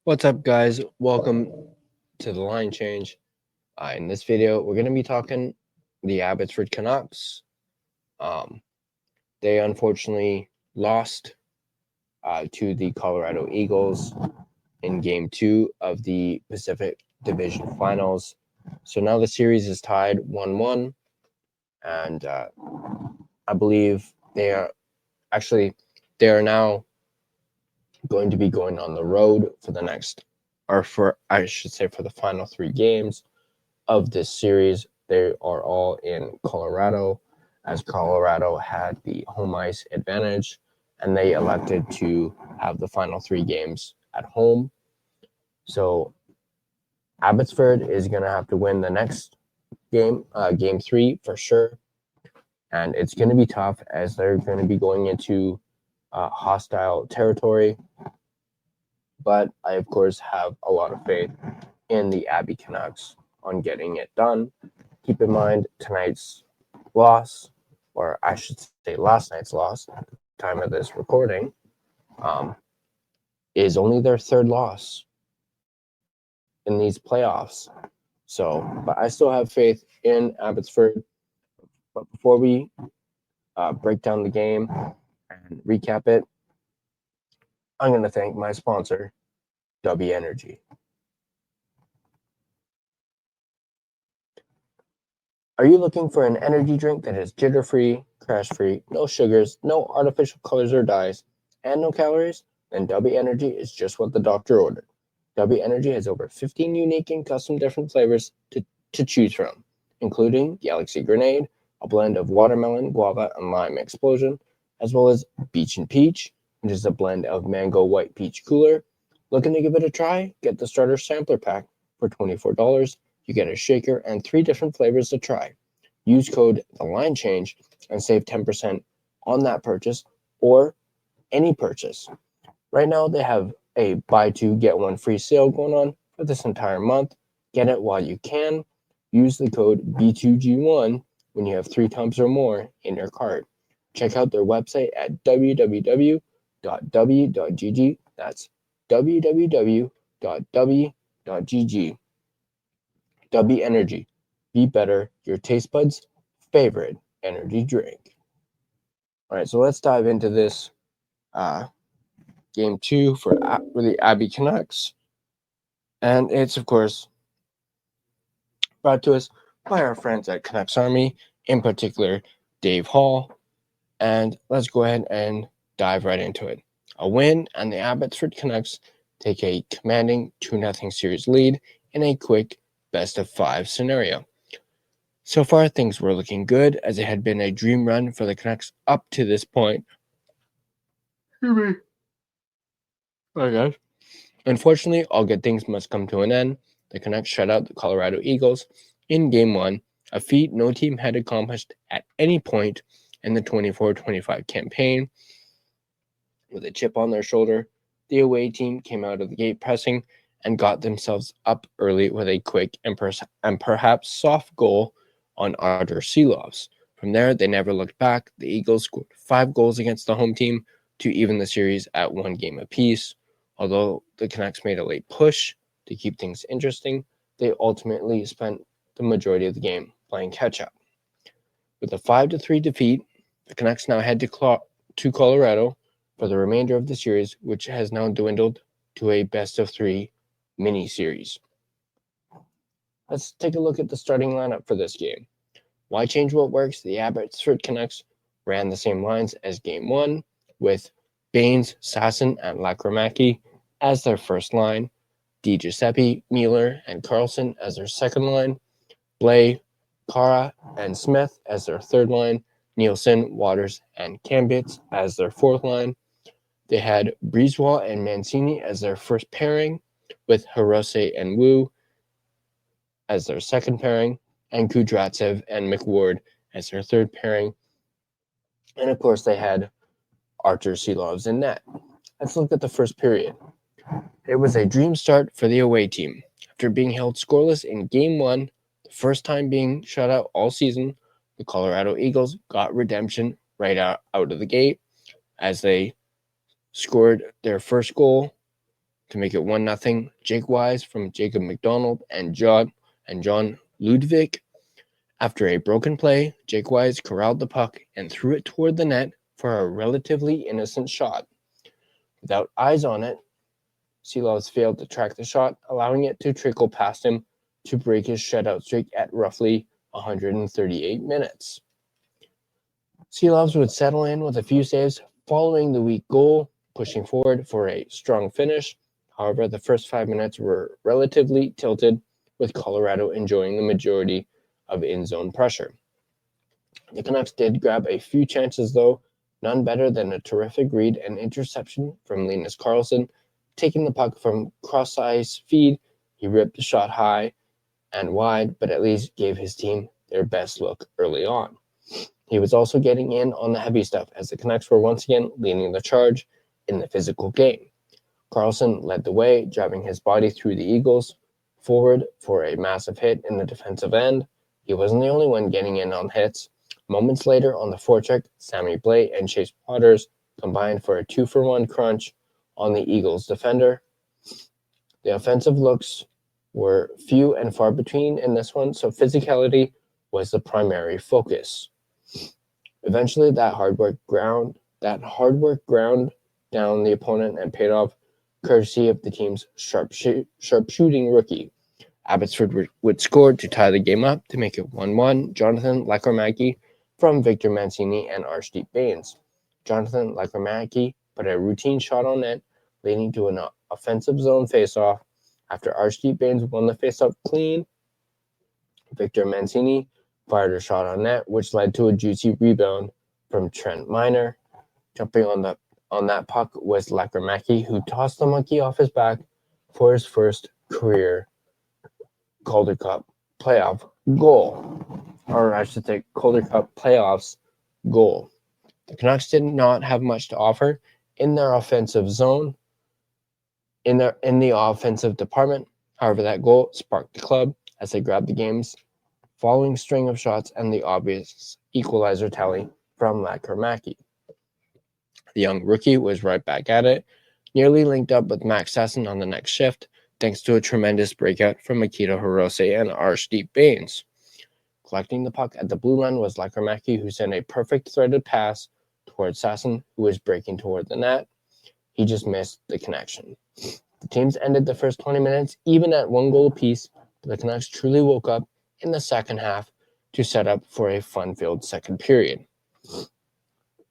What's up, guys? Welcome to the line change. In this video, we're going to be talking the Abbotsford Canucks. They unfortunately lost to the Colorado Eagles in Game 2 of the Pacific Division Finals. So now the series is tied 1-1, and I believe they are now going to be going on the road for the final 3 games of this series. They are all in Colorado, as Colorado had the home ice advantage, and they elected to have the final 3 games at home. So Abbotsford is going to have to win the next game, Game 3 for sure, and it's going to be tough as they're going to be going into hostile territory. But I, of course, have a lot of faith in the Abby Canucks on getting it done. Keep in mind tonight's loss, or I should say last night's loss at the time of this recording, is only their 3rd loss in these playoffs. But I still have faith in Abbotsford. But before we break down the game and recap it, I'm going to thank my sponsor, W Energy. Are you looking for an energy drink that is jitter-free, crash-free, no sugars, no artificial colors or dyes, and no calories? Then W Energy is just what the doctor ordered. W Energy has over 15 unique and custom different flavors to choose from, including Galaxy Grenade, a blend of watermelon, guava, and lime explosion, as well as Beach and Peach, which is a blend of mango white peach cooler. Looking to give it a try? Get the starter sampler pack for $24. You get a shaker and 3 different flavors to try. Use code THELINECHANGE and save 10% on that purchase or any purchase. Right now, they have a buy 2, get 1 free sale going on for this entire month. Get it while you can. Use the code B2G1 when you have 3 tubs or more in your cart. Check out their website at www.w.gg. That's www.w.gg. W Energy. Be better, your taste buds' favorite energy drink. All right, so let's dive into this Game 2 for the Abby Canucks. And it's, of course, brought to us by our friends at Canucks Army, in particular, Dave Hall. And let's go ahead and dive right into it. A win, and the Abbotsford Canucks take a commanding 2-0 series lead in a quick best-of-5 scenario. So far, things were looking good, as it had been a dream run for the Canucks up to this point. Sorry, guys. Unfortunately, all good things must come to an end. The Canucks shut out the Colorado Eagles in Game 1, a feat no team had accomplished at any point in the 24-25 campaign. With a chip on their shoulder, the away team came out of the gate pressing and got themselves up early with a quick and perhaps soft goal on Artur Silovs. From there, they never looked back. The Eagles scored 5 goals against the home team to even the series at 1 game apiece. Although the Canucks made a late push to keep things interesting, they ultimately spent the majority of the game playing catch-up. With a 5-3 defeat, the Canucks now head to Colorado for the remainder of the series, which has now dwindled to a best-of-3 mini-series. Let's take a look at the starting lineup for this game. Why change what works? The Abbotsford Canucks ran the same lines as Game 1, with Baines, Sasson, and Lacramaki as their first line, DiGiuseppe, Mueller, and Carlson as their second line, Blais, Kara, and Smith as their third line, Nielsen, Waters, and Kambitz as their fourth line. They had Brisebois and Mancini as their first pairing, with Hirose and Wu as their second pairing, and Kudratsev and McWard as their third pairing. And of course, they had Artur Silovs in net. Let's look at the first period. It was a dream start for the away team. After being held scoreless in Game 1, the first time being shut out all season, the Colorado Eagles got redemption right out of the gate as they scored their first goal to make it 1-0. Jake Wise from Jacob McDonald and John Ludwig. After a broken play, Jake Wise corralled the puck and threw it toward the net for a relatively innocent shot. Without eyes on it, Seelovs failed to track the shot, allowing it to trickle past him to break his shutout streak at roughly 138 minutes. Seelovs would settle in with a few saves following the weak goal, pushing forward for a strong finish. However, the first 5 minutes were relatively tilted, with Colorado enjoying the majority of in-zone pressure. The Canucks did grab a few chances, though, none better than a terrific read and interception from Linus Karlsson. Taking the puck from cross-ice feed, he ripped the shot high and wide, but at least gave his team their best look early on. He was also getting in on the heavy stuff, as the Canucks were once again leading the charge in the physical game. Karlsson led the way, driving his body through the Eagles forward for a massive hit in the defensive end. He wasn't the only one getting in on hits. Moments later on the forecheck, Sammy Blais and Chase Waters combined for a 2-for-1 crunch on the Eagles defender. The offensive looks were few and far between in this one, so physicality was the primary focus. Eventually, that hard work ground down the opponent and paid off, courtesy of the team's sharpshooting rookie. Abbotsford would score to tie the game up to make it 1-1. Jonathan Lekkerimäki from Victor Mancini and Arshdeep Bains. Jonathan Lekkerimäki put a routine shot on net, leading to an offensive zone faceoff. After Arshdeep Bains won the faceoff clean, Victor Mancini fired a shot on net, which led to a juicy rebound from Trent Miner. Jumping on that puck was Lekkerimäki, who tossed the monkey off his back for his first career Calder Cup playoff goal. Or I should say Calder Cup playoffs goal. The Canucks did not have much to offer in their offensive zone, in the offensive department. However, that goal sparked the club as they grabbed the game's following string of shots and the obvious equalizer tally from Lekkerimäki. The young rookie was right back at it, nearly linked up with Max Sasson on the next shift, thanks to a tremendous breakout from Akito Hirose and Arshdeep Bains. Collecting the puck at the blue line was Lekkerimäki, who sent a perfect threaded pass towards Sasson, who was breaking toward the net. He just missed the connection. The teams ended the first 20 minutes even at 1 goal apiece, but the Canucks truly woke up in the second half to set up for a fun-filled second period.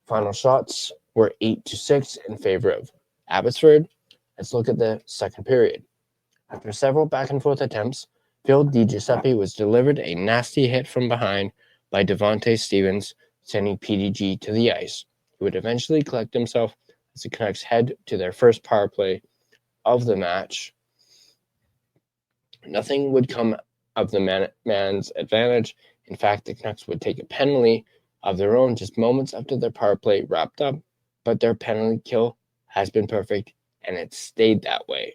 Final shots were 8-6 in favor of Abbotsford. Let's look at the second period. After several back-and-forth attempts, Phil DiGiuseppe was delivered a nasty hit from behind by Devontae Stevens, sending PDG to the ice. He would eventually collect himself as the Canucks head to their first power play of the match. Nothing would come of the man's advantage. In fact, the Canucks would take a penalty of their own just moments after their power play wrapped up, but their penalty kill has been perfect, and it stayed that way.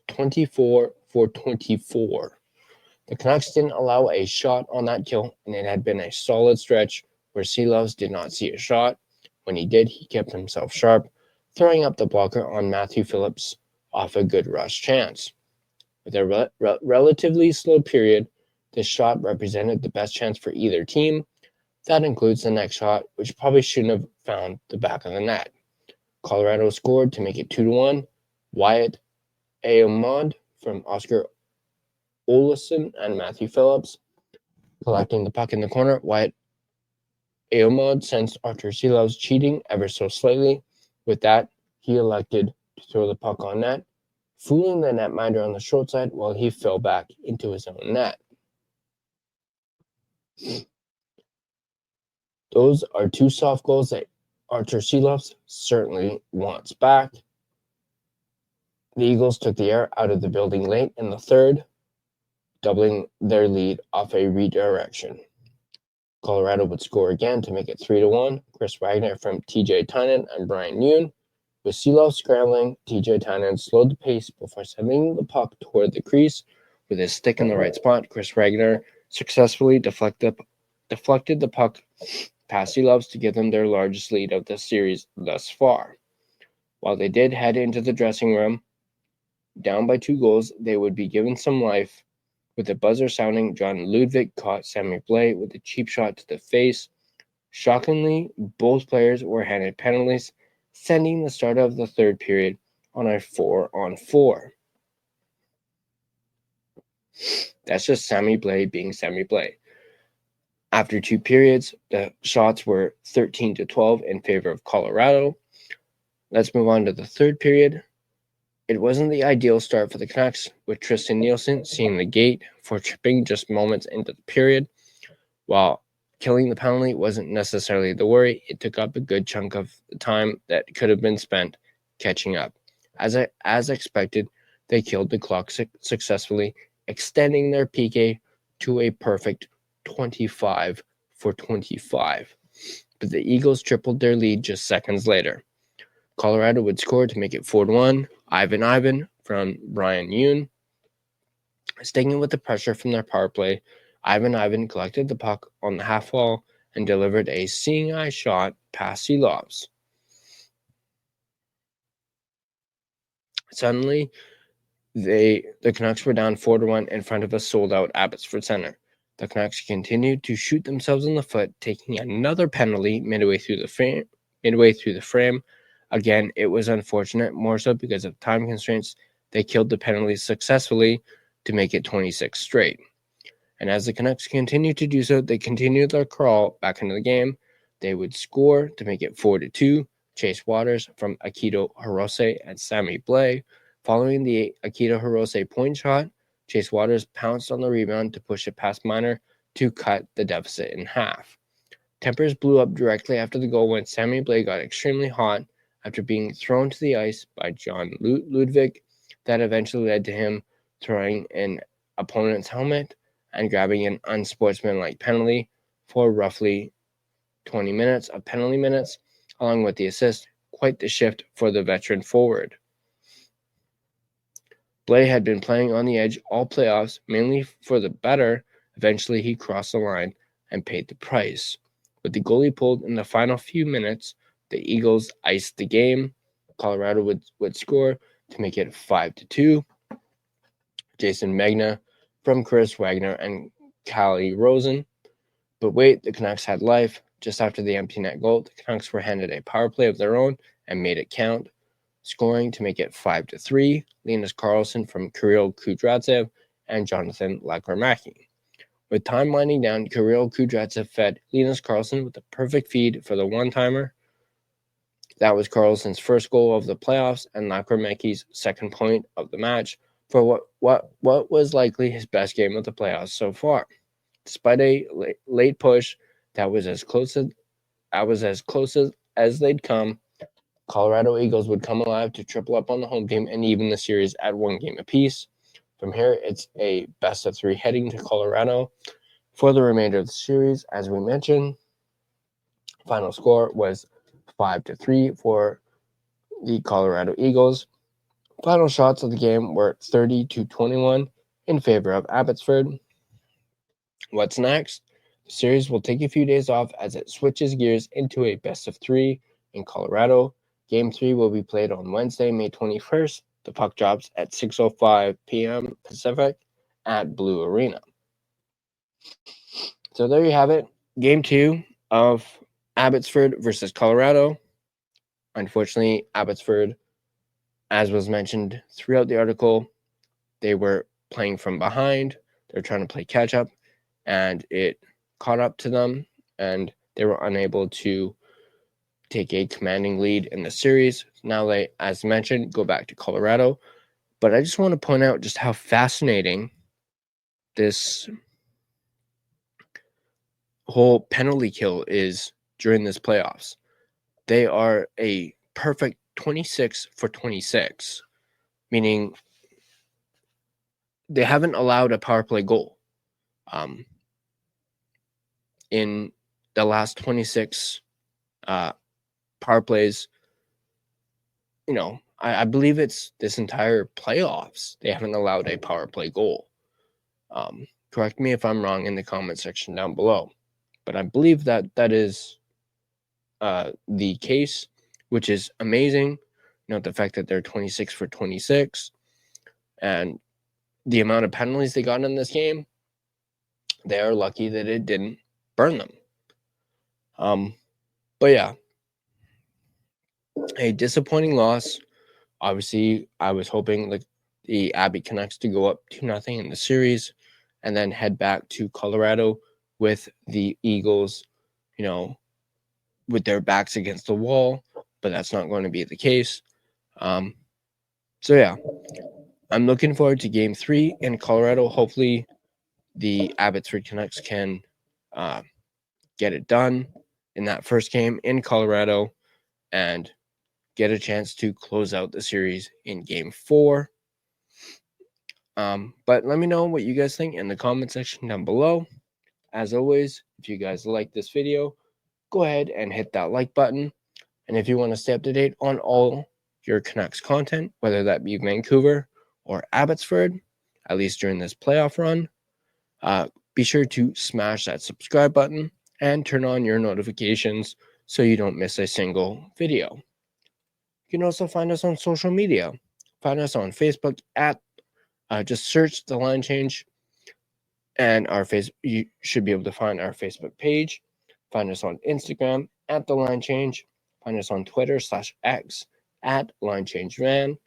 24-for-24. The Canucks didn't allow a shot on that kill, and it had been a solid stretch where Seelovs did not see a shot. When he did, he kept himself sharp, throwing up the blocker on Matthew Phillips off a good rush chance. With a relatively slow period, this shot represented the best chance for either team. That includes the next shot, which probably shouldn't have found the back of the net. Colorado scored to make it 2-1. Wyatt Aomod from Oscar Olsson and Matthew Phillips. Collecting the puck in the corner, Wyatt Aomod sensed Artur Seelovs cheating ever so slightly. With that, he elected to throw the puck on net, fooling the netminder on the short side while he fell back into his own net. Those are two soft goals that Artur Seelovs certainly wants back. The Eagles took the air out of the building late in the third, doubling their lead off a redirection. Colorado would score again to make it 3-1. Chris Wagner from TJ Tynan and Brian Yoon. With Seelovs scrambling, TJ Tynan slowed the pace before sending the puck toward the crease. With his stick in the right spot, Chris Wagner successfully deflected the puck past Seelovs to give them their largest lead of the series thus far. While they did head into the dressing room, Down by 2 goals, they would be given some life. With the buzzer sounding, John Ludwig caught Sammy Blais with a cheap shot to the face. Shockingly, both players were handed penalties, sending the start of the third period on a 4-on-4. That's just Sammy Blais being Sammy Blais. After 2 periods, the shots were 13-12 in favor of Colorado. Let's move on to the third period. It wasn't the ideal start for the Canucks, with Tristan Nielsen seeing the gate for tripping just moments into the period. While killing the penalty wasn't necessarily the worry, it took up a good chunk of the time that could have been spent catching up. As expected, they killed the clock successfully, extending their PK to a perfect 25-for-25. But the Eagles tripled their lead just seconds later. Colorado would score to make it 4-1. Ivan from Brian Yoon. Sticking with the pressure from their power play, Ivan collected the puck on the half wall and delivered a seeing eye shot past Lobs. Suddenly, the Canucks were down 4-1 in front of a sold-out Abbotsford Center. The Canucks continued to shoot themselves in the foot, taking another penalty midway through the frame. Again, it was unfortunate, more so because of time constraints. They killed the penalties successfully to make it 26 straight. And as the Canucks continued to do so, they continued their crawl back into the game. They would score to make it 4-2. Chase Waters from Akito Hirose and Sammy Blais. Following the Akito Hirose point shot, Chase Waters pounced on the rebound to push it past Miner to cut the deficit in half. Tempers blew up directly after the goal when Sammy Blais got extremely hot after being thrown to the ice by John Ludwig. That eventually led to him throwing an opponent's helmet and grabbing an unsportsmanlike penalty for roughly 20 minutes of penalty minutes, along with the assist. Quite the shift for the veteran forward. Blais had been playing on the edge all playoffs, mainly for the better. Eventually, he crossed the line and paid the price. With the goalie pulled in the final few minutes, the Eagles iced the game. Colorado would score to make it 5-2. Jason Megna from Chris Wagner and Callie Rosen. But wait, the Canucks had life. Just after the empty net goal, the Canucks were handed a power play of their own and made it count, scoring to make it 5-3. Linus Karlsson from Kirill Kudryavtsev and Jonathan Lakromaki. With time winding down, Kirill Kudryavtsev fed Linus Karlsson with a perfect feed for the one-timer. That was Karlsson's first goal of the playoffs and Lakromaki's second point of the match for what was likely his best game of the playoffs so far. Despite a late push that was as close as they'd come, Colorado Eagles would come alive to triple up on the home team and even the series at 1 game apiece. From here, it's a best-of-3 heading to Colorado for the remainder of the series. As we mentioned, final score was 5-3 for the Colorado Eagles. Final shots of the game were 30-21 in favor of Abbotsford. What's next? The series will take a few days off as it switches gears into a best-of-3 in Colorado. Game 3 will be played on Wednesday, May 21st. The puck drops at 6:05 p.m. Pacific at Blue Arena. So there you have it. Game 2 of Abbotsford versus Colorado. Unfortunately, Abbotsford, as was mentioned throughout the article, they were playing from behind. They're trying to play catch-up, and it caught up to them, and they were unable to take a commanding lead in the series. Now they, as mentioned, go back to Colorado. But I just want to point out just how fascinating this whole penalty kill is during this playoffs. They are a perfect 26-for-26, meaning they haven't allowed a power play goal. In the last 26 power plays, I believe it's this entire playoffs, they haven't allowed a power play goal. Correct me if I'm wrong in the comment section down below, but I believe that is the case, which is amazing. The fact that they're 26-for-26. And the amount of penalties they got in this game, they are lucky that it didn't burn them. But yeah, a disappointing loss. Obviously, I was hoping like the Abbey Canucks to go up 2-0 in the series and then head back to Colorado with the Eagles, with their backs against the wall, but that's not going to be the case. So yeah, I'm looking forward to Game 3 in Colorado. Hopefully, the Abbotsford Canucks can get it done in that first game in Colorado and get a chance to close out the series in Game 4. But let me know what you guys think in the comment section down below. As always, if you guys like this video, go ahead and hit that like button. And if you want to stay up to date on all your Canucks content, whether that be Vancouver or Abbotsford, at least during this playoff run, be sure to smash that subscribe button and turn on your notifications so you don't miss a single video. You can also find us on social media. Find us on Facebook at just search The Line Change, and you should be able to find our Facebook page. Find us on Instagram at The Line Change. Find us on Twitter /X at LineChangeVan. You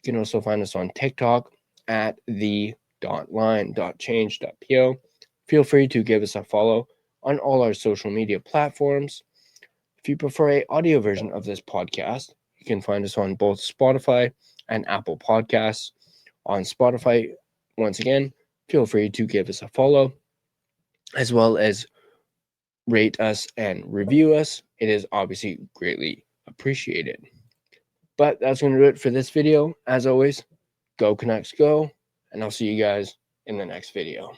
can also find us on TikTok at the.line.change.po. Feel free to give us a follow on all our social media platforms. If you prefer an audio version of this podcast, you can find us on both Spotify and Apple Podcasts. On Spotify, once again, feel free to give us a follow, as well as rate us and review us. It is obviously greatly appreciated. But that's going to do it for this video. As always, go Canucks go, and I'll see you guys in the next video.